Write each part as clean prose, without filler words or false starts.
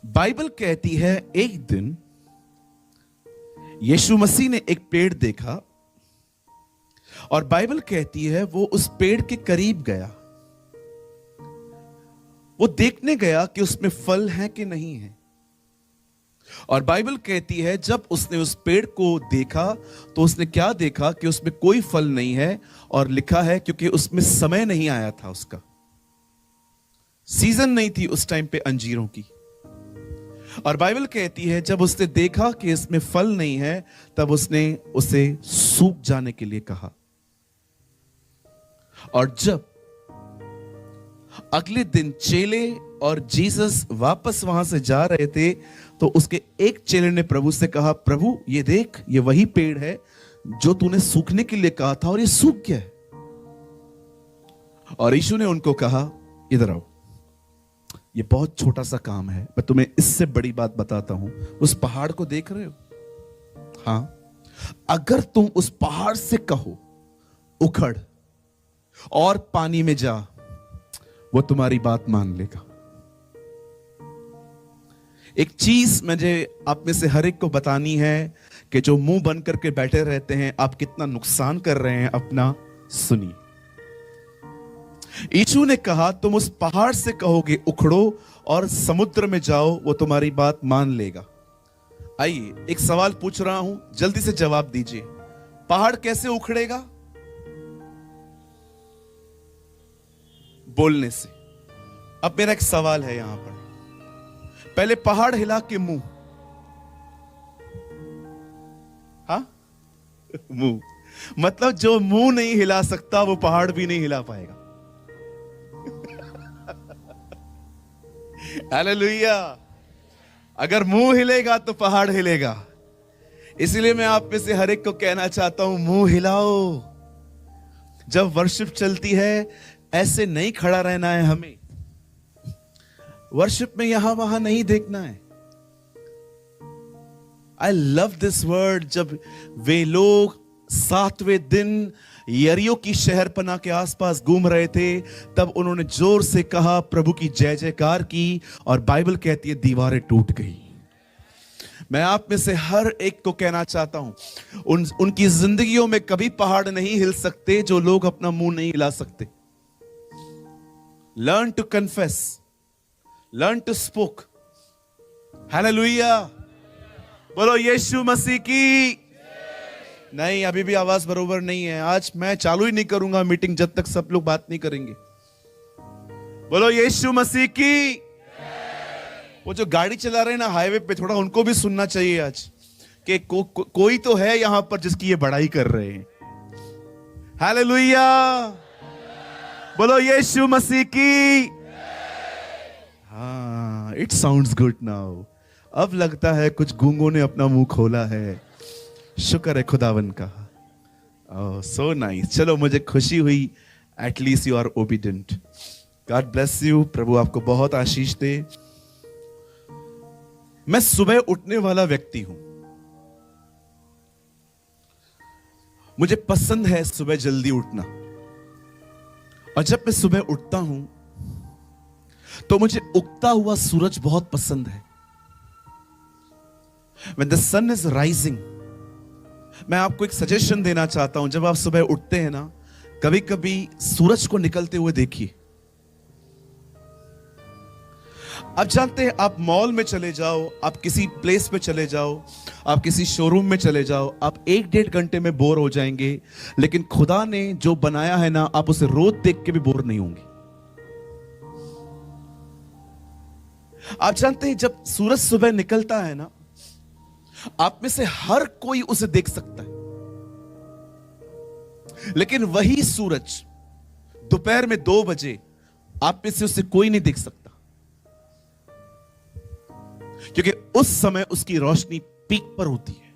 Bible कहती है एक दिन यीशु मसीह ने एक पेड़ देखा और बाइबल कहती है वो उस पेड़ के करीब गया। वो देखने गया कि उसमें फल है कि नहीं है। और बाइबल कहती है जब उसने उस पेड़ को देखा तो उसने क्या देखा कि उसमें कोई फल नहीं है। और लिखा है क्योंकि उसमें समय नहीं आया था, उसका सीजन नहीं थी उस टाइम पे अंजीरों की। और बाइबल कहती है जब उसने देखा कि इसमें फल नहीं है तब उसने उसे सूख जाने के लिए कहा। और जब अगले दिन चेले और जीसस वापस वहां से जा रहे थे तो उसके एक चेले ने प्रभु से कहा, प्रभु ये देख, ये वही पेड़ है जो तूने सूखने के लिए कहा था और ये सूख गया है। और यीशु ने उनको कहा, इधर आओ, ये बहुत छोटा सा काम है, मैं तुम्हें इससे बड़ी बात बताता हूं। उस पहाड़ को देख रहे हो? हाँ, अगर तुम उस पहाड़ से कहो उखड़ और पानी में जा, वो तुम्हारी बात मान लेगा। एक चीज मुझे आप में से हर एक को बतानी है कि जो मुंह बंद करके बैठे रहते हैं आप कितना नुकसान कर रहे हैं अपना। सुनिए, यीशु ने कहा तुम उस पहाड़ से कहोगे उखड़ो और समुद्र में जाओ, वो तुम्हारी बात मान लेगा। आइए, एक सवाल पूछ रहा हूं, जल्दी से जवाब दीजिए। पहाड़ कैसे उखड़ेगा? बोलने से। अब मेरा एक सवाल है यहां पर, पहले पहाड़ हिला के मुंह, हाँ मुंह, मतलब जो मुंह नहीं हिला सकता वो पहाड़ भी नहीं हिला पाएगा। हालेलुया। अगर मुंह हिलेगा तो पहाड़ हिलेगा। इसलिए मैं आप में से हर एक को कहना चाहता हूं, मुंह हिलाओ। जब वर्शिप चलती है ऐसे नहीं खड़ा रहना है हमें। वर्शिप में यहां वहां नहीं देखना है। I love this word. जब वे लोग 7वें दिन यरीहो की शहरपनाह के आसपास घूम रहे थे तब उन्होंने जोर से कहा, प्रभु की जय जयकार की, और बाइबल कहती है दीवारें टूट गई। मैं आप में से हर एक को कहना चाहता हूं, उनकी जिंदगियों में कभी पहाड़ नहीं हिल सकते जो लोग अपना मुंह नहीं हिला सकते। Learn to confess, learn to spoke. Hallelujah. बोलो यीशु मसीह की। नहीं, अभी भी आवाज बरोबर नहीं है। आज मैं चालू ही नहीं करूंगा मीटिंग जब तक सब लोग बात नहीं करेंगे। बोलो यीशु मसीह की। वो जो गाड़ी चला रहे हैं ना हाईवे पे, थोड़ा उनको भी सुनना चाहिए आज कि कोई तो है यहां पर जिसकी ये बड़ाई कर रहे हैं। हालेलुया। बोलो यीशु मसीह की। हाँ, इट साउंड्स गुड नाउ। अब लगता है कुछ गूंगों ने अपना मुंह खोला है। शुक्र है खुदावन का। Oh so nice. चलो, मुझे खुशी हुई, at least you are obedient. God bless you. प्रभु आपको बहुत आशीष दे। मैं सुबह उठने वाला व्यक्ति हूं। मुझे पसंद है सुबह जल्दी उठना। और जब मैं सुबह उठता हूं तो मुझे उगता हुआ सूरज बहुत पसंद है। When the sun is rising, मैं आपको एक सजेशन देना चाहता हूं, जब आप सुबह उठते हैं ना, कभी कभी सूरज को निकलते हुए देखिए। आप जानते हैं, आप मॉल में चले जाओ, आप किसी प्लेस पे चले जाओ, आप किसी शोरूम में चले जाओ, आप 1-1.5 घंटे में बोर हो जाएंगे। लेकिन खुदा ने जो बनाया है ना, आप उसे रोज देख के भी बोर नहीं होंगे। आप जानते हैं, जब सूरज सुबह निकलता है ना, आप में से हर कोई उसे देख सकता है। लेकिन वही सूरज दोपहर में 2 बजे आप में से उसे कोई नहीं देख सकता, क्योंकि उस समय उसकी रोशनी पीक पर होती है।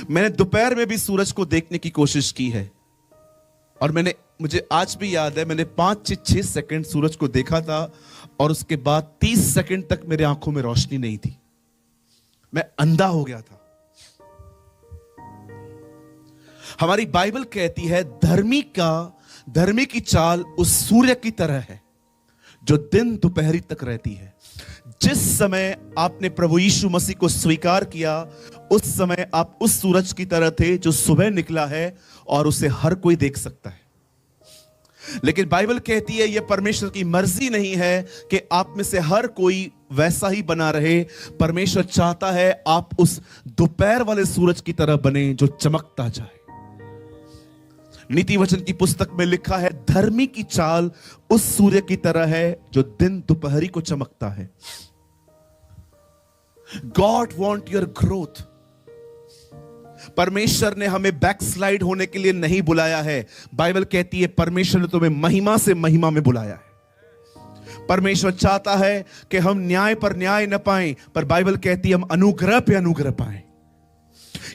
मैंने दोपहर में भी सूरज को देखने की कोशिश की है और मुझे आज भी याद है, मैंने 5 से 6 सेकंड सूरज को देखा था और उसके बाद 30 सेकंड तक मेरे आंखों में रोशनी नहीं थी। मैं अंधा हो गया था। हमारी बाइबल कहती है धर्मी की चाल उस सूर्य की तरह है जो दिन दोपहरी तक रहती है। जिस समय आपने प्रभु यीशु मसीह को स्वीकार किया, उस समय आप उस सूरज की तरह थे जो सुबह निकला है और उसे हर कोई देख सकता है। लेकिन बाइबल कहती है यह परमेश्वर की मर्जी नहीं है कि आप में से हर कोई वैसा ही बना रहे। परमेश्वर चाहता है आप उस दोपहर वाले सूरज की तरह बने जो चमकता जाए। नीति वचन की पुस्तक में लिखा है, धर्मी की चाल उस सूर्य की तरह है जो दिन दोपहरी को चमकता है। God want your growth. परमेश्वर ने हमें बैकस्लाइड होने के लिए नहीं बुलाया है। बाइबल कहती है परमेश्वर ने तुम्हें महिमा से महिमा में बुलाया है। परमेश्वर चाहता है कि हम न्याय पर न्याय न पाएं, पर बाइबल कहती है हम अनुग्रह पे अनुग्रह पाएं।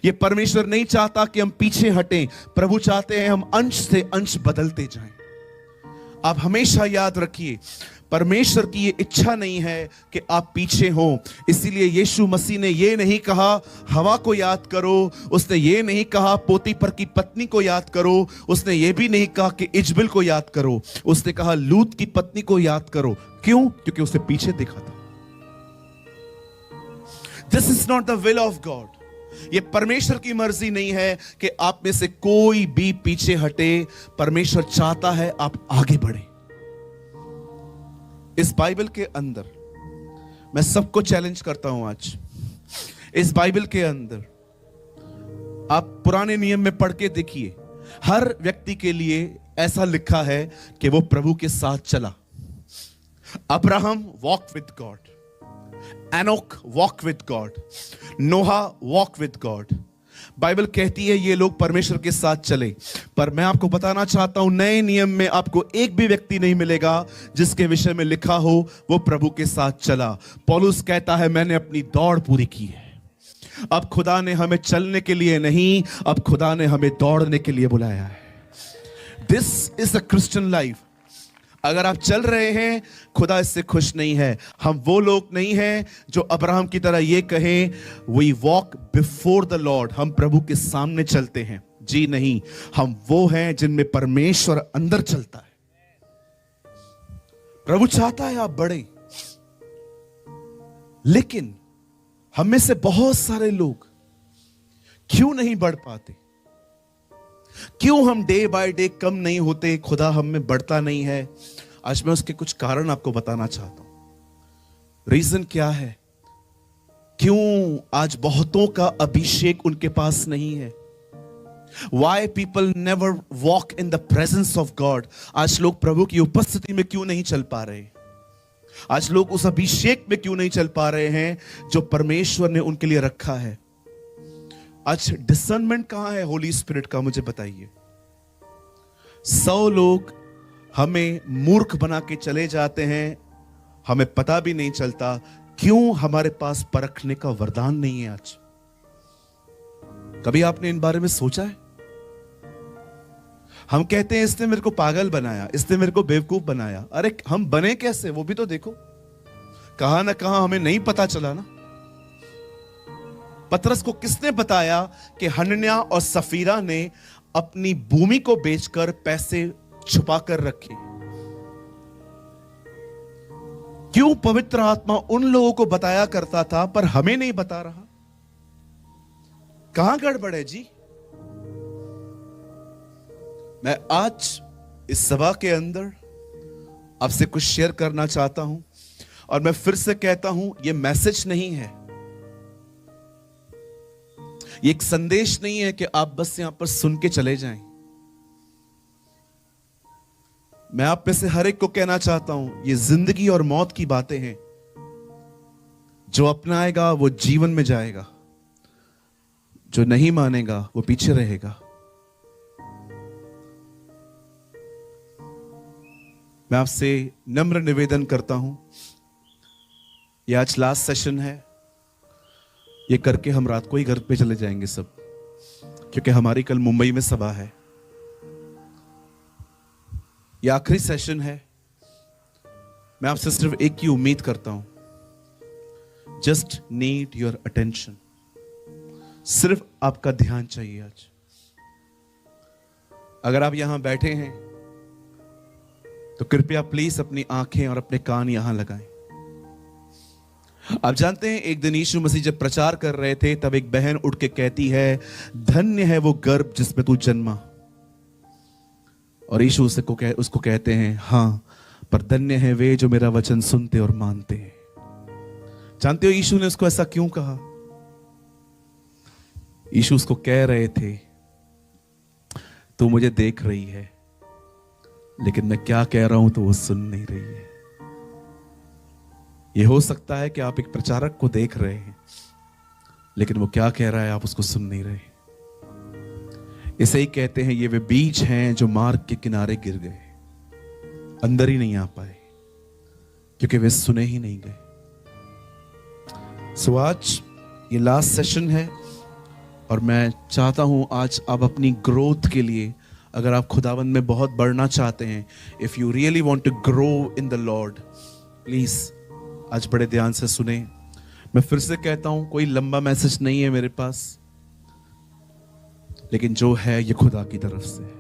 ये परमेश्वर नहीं चाहता कि हम पीछे हटें, प्रभु चाहते हैं हम अंश से अंश बदलते जाएं। आप हमेशा याद रखिए, परमेश्वर की ये इच्छा नहीं है कि आप पीछे हो। इसीलिए यीशु मसीह ने ये नहीं कहा हवा को याद करो, उसने ये नहीं कहा पोतीपर की पत्नी को याद करो, उसने ये भी नहीं कहा कि इजबिल को याद करो, उसने कहा लूत की पत्नी को याद करो। क्यों? क्योंकि उसे पीछे देखा था। This is not the will of God. ये परमेश्वर की मर्जी नहीं है कि आप में से कोई भी पीछे हटे। परमेश्वर चाहता है आप आगे बढ़े। इस बाइबल के अंदर मैं सबको चैलेंज करता हूं आज। इस बाइबल के अंदर आप पुराने नियम में पढ़ के देखिए, हर व्यक्ति के लिए ऐसा लिखा है कि वो प्रभु के साथ चला। Abraham walk with God, Enoch walk with God, Noah walk with God. Bible कहती है ये लोग परमेश्वर के साथ चले। पर मैं आपको बताना चाहता हूं, नए नियम में आपको एक भी व्यक्ति नहीं मिलेगा जिसके विषय में लिखा हो वो प्रभु के साथ चला। पौलुस कहता है मैंने अपनी दौड़ पूरी की है। अब खुदा ने हमें चलने के लिए नहीं, अब खुदा ने हमें दौड़ने के लिए बुलाया है। This is a Christian life. अगर आप चल रहे हैं, खुदा इससे खुश नहीं है। हम वो लोग नहीं हैं जो अब्राहम की तरह ये कहें we walk before the Lord, हम प्रभु के सामने चलते हैं। जी नहीं, हम वो हैं जिनमें परमेश्वर अंदर चलता है। प्रभु चाहता है आप बढ़े, लेकिन हम में से बहुत सारे लोग क्यों नहीं बढ़ पाते? क्यों हम डे बाय डे कम नहीं होते? खुदा हम में बढ़ता नहीं है। आज मैं उसके कुछ कारण आपको बताना चाहता हूं। रीजन क्या है? क्यों आज बहुतों का अभिषेक उनके पास नहीं है? Why people never walk in the presence of God? आज लोग प्रभु की उपस्थिति में क्यों नहीं चल पा रहे? आज लोग उस अभिषेक में क्यों नहीं चल पा रहे हैं जो परमेश्वर ने उनके लिए रखा है? आज डिसर्नमेंट कहां है होली स्पिरिट का? मुझे बताइए। 100 लोग हमें मूर्ख बना के चले जाते हैं, हमें पता भी नहीं चलता। क्यों? हमारे पास परखने का वरदान नहीं है। आज कभी आपने इन बारे में सोचा है? हम कहते हैं इसने मेरे को पागल बनाया, इसने मेरे को बेवकूफ बनाया। अरे हम बने कैसे वो भी तो देखो। कहां ना कहां हमें नहीं पता चला ना। पतरस को किसने बताया कि हनन्याह और सफीरा ने अपनी भूमि को बेचकर पैसे छुपा कर रखे? क्यों पवित्र आत्मा उन लोगों को बताया करता था पर हमें नहीं बता रहा? कहां गड़बड़ है जी? मैं आज इस सभा के अंदर आपसे कुछ शेयर करना चाहता हूं, और मैं फिर से कहता हूं यह मैसेज नहीं है, ये एक संदेश नहीं है कि आप बस यहां पर सुन के चले जाएं। मैं आप में से हर एक को कहना चाहता हूं ये जिंदगी और मौत की बातें हैं। जो अपनाएगा वो जीवन में जाएगा, जो नहीं मानेगा वो पीछे रहेगा। मैं आपसे नम्र निवेदन करता हूं, ये आज लास्ट सेशन है। ये करके हम रात को ही घर पे चले जाएंगे सब, क्योंकि हमारी कल मुंबई में सभा है। ये आखिरी सेशन है। मैं आपसे सिर्फ एक ही उम्मीद करता हूं, जस्ट नीड योर अटेंशन। सिर्फ आपका ध्यान चाहिए आज। अगर आप यहां बैठे हैं तो कृपया प्लीज अपनी आंखें और अपने कान यहां लगाएं। आप जानते हैं एक दिन यीशु मसीह जब प्रचार कर रहे थे तब एक बहन उठ के कहती है, धन्य है वो गर्भ जिसमें तू जन्मा। और यीशु उसको कहते हैं, हाँ पर धन्य है वे जो मेरा वचन सुनते और मानते हैं। जानते हो यीशु ने उसको ऐसा क्यों कहा? यीशु उसको कह रहे थे, तू मुझे देख रही है लेकिन मैं क्या कह रहा हूं तो वो सुन नहीं रही है। ये हो सकता है कि आप एक प्रचारक को देख रहे हैं लेकिन वो क्या कह रहा है आप उसको सुन नहीं रहे। इसे ही कहते हैं ये वे बीज हैं जो मार्ग के किनारे गिर गए, अंदर ही नहीं आ पाए क्योंकि वे सुने ही नहीं गए। सो आज ये लास्ट सेशन है और मैं चाहता हूं आज आप अपनी ग्रोथ के लिए, अगर आप खुदावंद में बहुत बढ़ना चाहते हैं, if you really want to grow in the Lord, please आज बड़े ध्यान से सुने। मैं फिर से कहता हूं कोई लंबा मैसेज नहीं है मेरे पास, लेकिन जो है ये खुदा की तरफ से है।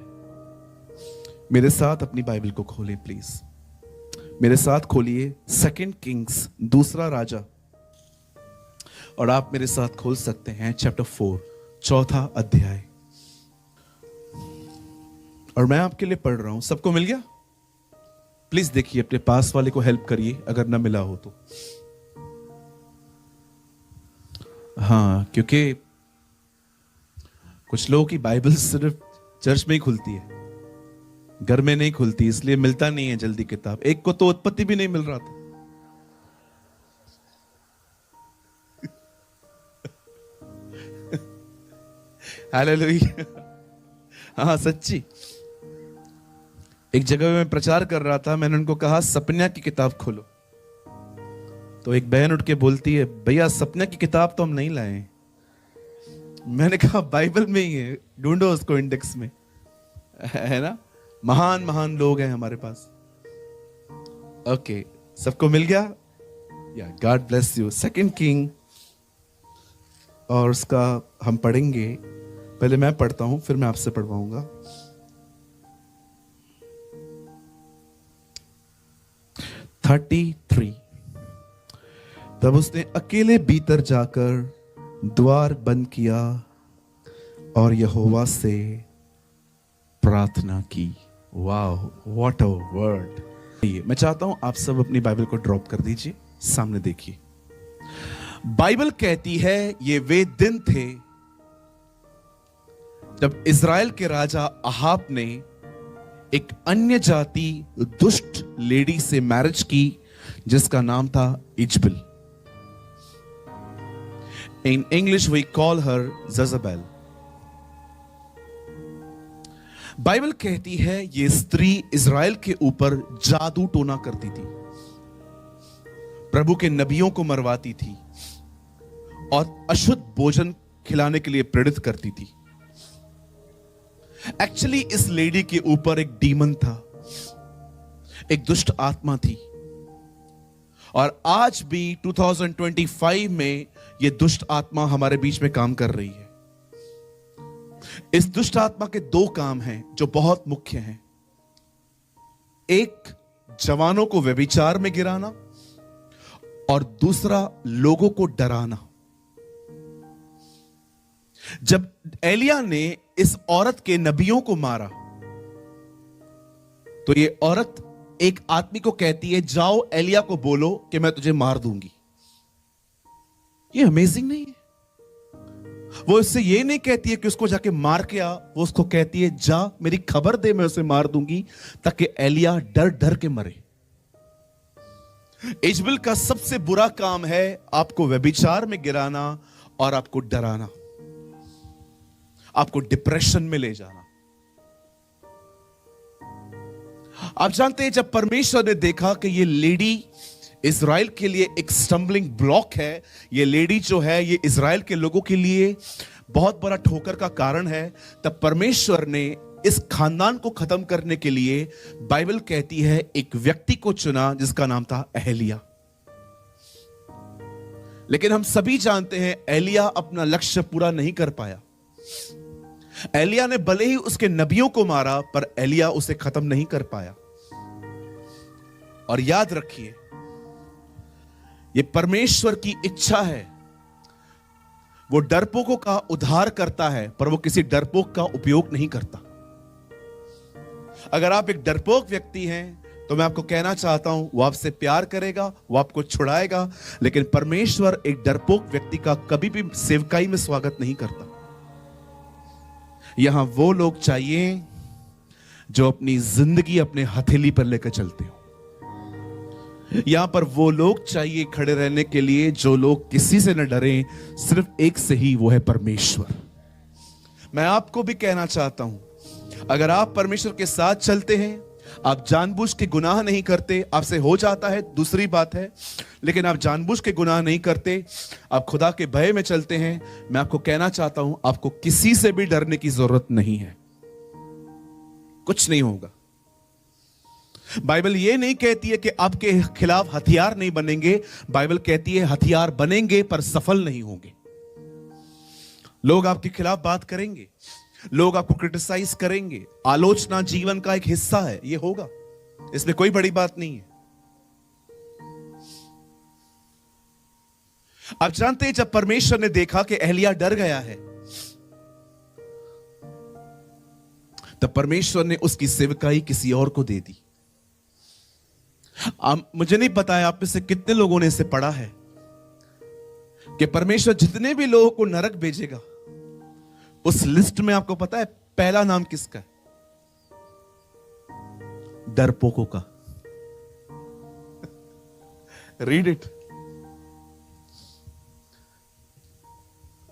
मेरे साथ अपनी बाइबल को खोलें प्लीज। मेरे साथ खोलिए 2 किंग्स, दूसरा राजा, और आप मेरे साथ खोल सकते हैं चैप्टर 4, चौथा अध्याय। और मैं आपके लिए पढ़ रहा हूं। सबको मिल गया? प्लीज देखिए, अपने पास वाले को हेल्प करिए अगर ना मिला हो तो। हाँ, क्योंकि कुछ लोगों की बाइबल सिर्फ चर्च में ही खुलती है, घर में नहीं खुलती, इसलिए मिलता नहीं है जल्दी किताब। एक को तो उत्पत्ति भी नहीं मिल रहा था। हालेलुया। हाँ सच्ची। एक जगह में प्रचार कर रहा था, मैंने उनको कहा सपना की किताब खोलो, तो एक बहन उठ के बोलती है, भैया सपना की किताब तो हम नहीं लाए। मैंने कहा बाइबल में ही है, ढूंढो उसको इंडेक्स में, है ना। महान महान लोग हैं हमारे पास। ओके, सबको मिल गया? या गॉड ब्लेस यू। 2 किंग, और उसका हम पढ़ेंगे। पहले मैं पढ़ता हूं फिर मैं आपसे पढ़वाऊंगा। 33। तब उसने अकेले भीतर जाकर द्वार बंद किया और यहोवा से प्रार्थना की। Wow, what a word. मैं चाहता हूं आप सब अपनी बाइबल को ड्रॉप कर दीजिए, सामने देखिए। बाइबल कहती है ये वे दिन थे जब इज़राइल के राजा अहाब ने एक अन्य जाति दुष्ट लेडी से मैरिज की जिसका नाम था Izebel. In English we call her Jezebel. Bible कहती है ये स्त्री इज़राइल के ऊपर जादू टोना करती थी, प्रभु के नबियों को मरवाती थी और अशुद्ध भोजन खिलाने के लिए प्रेरित करती थी। एक्चुअली इस लेडी के ऊपर एक डीमन था, एक दुष्ट आत्मा थी, और आज भी 2025 में यह दुष्ट आत्मा हमारे बीच में काम कर रही है। इस दुष्ट आत्मा के 2 काम हैं जो बहुत मुख्य हैं। एक, जवानों को व्यभिचार में गिराना, और दूसरा, लोगों को डराना। जब एलिया ने इस औरत के नबियों को मारा तो ये औरत एक आदमी को कहती है, जाओ एलिया को बोलो कि मैं तुझे मार दूंगी। ये अमेजिंग नहीं है? वो इससे ये नहीं कहती है कि उसको जाके मार के आ, वो उसको कहती है जा मेरी खबर दे, मैं उसे मार दूंगी, ताकि एलिया डर डर के मरे। इजबेल का सबसे बुरा काम है आपको व्यभिचार में गिराना और आपको डराना, आपको डिप्रेशन में ले जाना। आप जानते हैं जब परमेश्वर ने देखा कि ये लेडी इज़राइल के लिए एक स्टम्बलिंग ब्लॉक है, ये लेडी जो है ये इज़राइल के लोगों के लिए बहुत बड़ा ठोकर का कारण है, तब परमेश्वर ने इस खानदान को खत्म करने के लिए, बाइबल कहती है, एक व्यक्ति को चुना जिसका नाम था एलिया। लेकिन हम सभी जानते हैं एलिया अपना लक्ष्य पूरा नहीं कर पाया। एलिया ने भले ही उसके नबियों को मारा पर एलिया उसे खत्म नहीं कर पाया। और याद रखिए, ये परमेश्वर की इच्छा है। वो डरपोकों का उद्धार करता है, पर वो किसी डरपोक का उपयोग नहीं करता। अगर आप एक डरपोक व्यक्ति हैं तो मैं आपको कहना चाहता हूं, वो आपसे प्यार करेगा, वो आपको छुड़ाएगा, लेकिन परमेश्वर एक डरपोक व्यक्ति का कभी भी सेवकाई में स्वागत नहीं करता। यहां वो लोग चाहिए जो अपनी जिंदगी अपने हथेली पर लेकर चलते हो। यहां पर वो लोग चाहिए खड़े रहने के लिए जो लोग किसी से न डरें, सिर्फ एक से ही, वो है परमेश्वर। मैं आपको भी कहना चाहता हूं, अगर आप परमेश्वर के साथ चलते हैं, आप जानबूझ के गुनाह नहीं करते, आपसे हो जाता है दूसरी बात है, लेकिन आप जानबूझ के गुनाह नहीं करते, आप खुदा के भय में चलते हैं, मैं आपको कहना चाहता हूं, आपको किसी से भी डरने की जरूरत नहीं है। कुछ नहीं होगा। बाइबल ये नहीं कहती है कि आपके खिलाफ हथियार नहीं बनेंगे, बाइबल कहती है हथियार बनेंगे पर सफल नहीं होंगे। लोग आपके खिलाफ बात करेंगे, लोग आपको क्रिटिसाइज करेंगे, आलोचना जीवन का एक हिस्सा है, ये होगा, इसमें कोई बड़ी बात नहीं है। आप जानते हैं, जब परमेश्वर ने देखा कि एलिया डर गया है, तब परमेश्वर ने उसकी सेवकाई किसी और को दे दी। मुझे नहीं पता है आप में से कितने लोगों ने इसे पढ़ा है कि परमेश्वर जितने भी लोगों को नरक भेजेगा, उस लिस्ट में आपको पता है पहला नाम किसका है? डरपोकों का। Read it.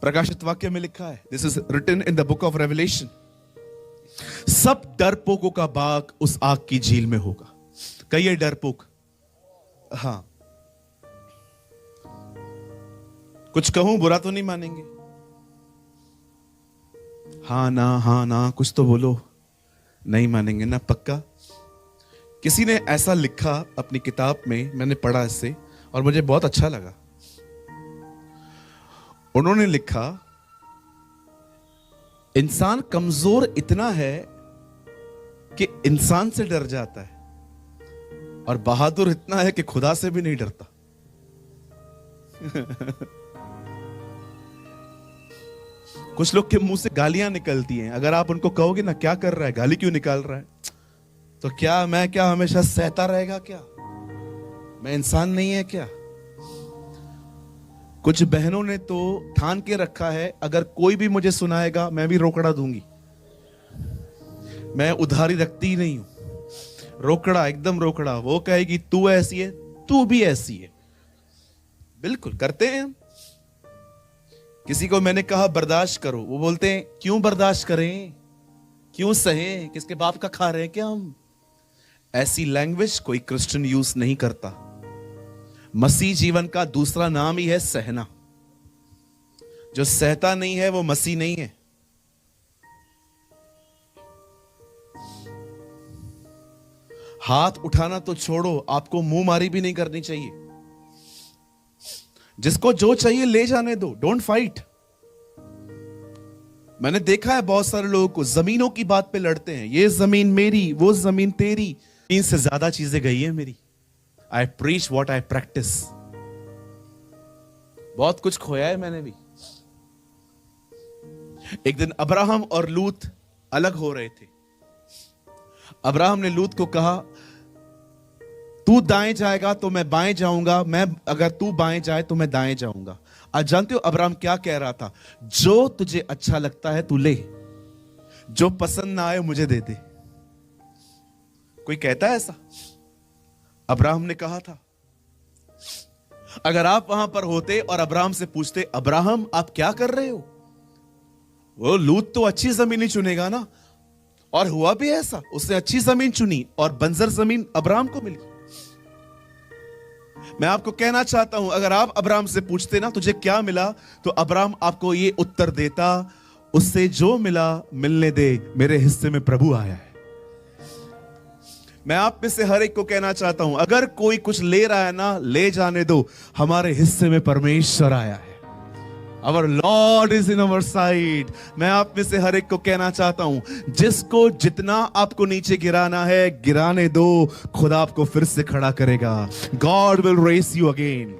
प्रकाशित वाक्य में लिखा है, this is written in the book of Revelation, सब डरपोकों का बाग उस आग की झील में होगा। कहिए डरपोक। हां, कुछ कहूं बुरा तो नहीं मानेंगे? हाँ ना, कुछ तो बोलो। नहीं मानेंगे ना, पक्का? किसी ने ऐसा लिखा अपनी किताब में, मैंने पढ़ा इससे और मुझे बहुत अच्छा लगा। उन्होंने लिखा, इंसान कमजोर इतना है कि इंसान से डर जाता है, और बहादुर इतना है कि खुदा से भी नहीं डरता। कुछ लोग के मुंह से गालियां निकलती हैं, अगर आप उनको कहोगे ना क्या कर रहा है, गाली क्यों निकाल रहा है, तो क्या मैं क्या हमेशा सहता रहेगा? क्या मैं इंसान नहीं है क्या? कुछ बहनों ने तो ठान के रखा है, अगर कोई भी मुझे सुनाएगा मैं भी रोकड़ा दूंगी। मैं उधारी रखती ही नहीं हूं, रोकड़ा, एकदम रोकड़ा। वो कहेगी तू ऐसी है, तू भी ऐसी है। बिल्कुल करते हैं हम। किसी को मैंने कहा बर्दाश्त करो, वो बोलते हैं क्यों बर्दाश्त करें, क्यों सहें, किसके बाप का खा रहे हैं क्या हम? ऐसी लैंग्वेज कोई क्रिश्चियन यूज नहीं करता। मसीह जीवन का दूसरा नाम ही है सहना। जो सहता नहीं है वो मसीह नहीं है। हाथ उठाना तो छोड़ो, आपको मुंह मारी भी नहीं करनी चाहिए। जिसको जो चाहिए ले जाने दो, डोंट फाइट। मैंने देखा है बहुत सारे लोगों को जमीनों की बात पे लड़ते हैं, ये जमीन मेरी, वो जमीन तेरी। इनसे ज्यादा चीजें गई है मेरी। आई प्रीच व्हाट आई प्रैक्टिस। बहुत कुछ खोया है मैंने भी। एक दिन अब्राहम और लूत अलग हो रहे थे। अब्राहम ने लूत को कहा, तू दाएं जाएगा तो मैं बाएं जाऊंगा, मैं अगर तू बाएं जाए तो मैं दाएं जाऊंगा। आज जानते हो अब्राहम क्या कह रहा था? जो तुझे अच्छा लगता है तू ले, जो पसंद ना आए मुझे दे दे। कोई कहता है ऐसा? अब्राहम ने कहा था। अगर आप वहां पर होते और अब्राहम से पूछते, अब्राहम आप क्या कर रहे हो, वो लूत तो अच्छी जमीन ही चुनेगा ना। और हुआ भी ऐसा, उसने अच्छी जमीन चुनी और बंजर जमीन अब्राहम को मिली। मैं आपको कहना चाहता हूं, अगर आप अब्राहम से पूछते ना तुझे क्या मिला, तो अब्राहम आपको ये उत्तर देता, उससे जो मिला मिलने दे, मेरे हिस्से में प्रभु आया है। मैं आप में से हर एक को कहना चाहता हूं, अगर कोई कुछ ले रहा है ना, ले जाने दो, हमारे हिस्से में परमेश्वर आया है। Our Lord is in our side. मैं आप में से हर एक को कहना चाहता हूं, जिसको जितना आपको नीचे गिराना है गिराने दो, खुदा आपको फिर से खड़ा करेगा. God will raise you again.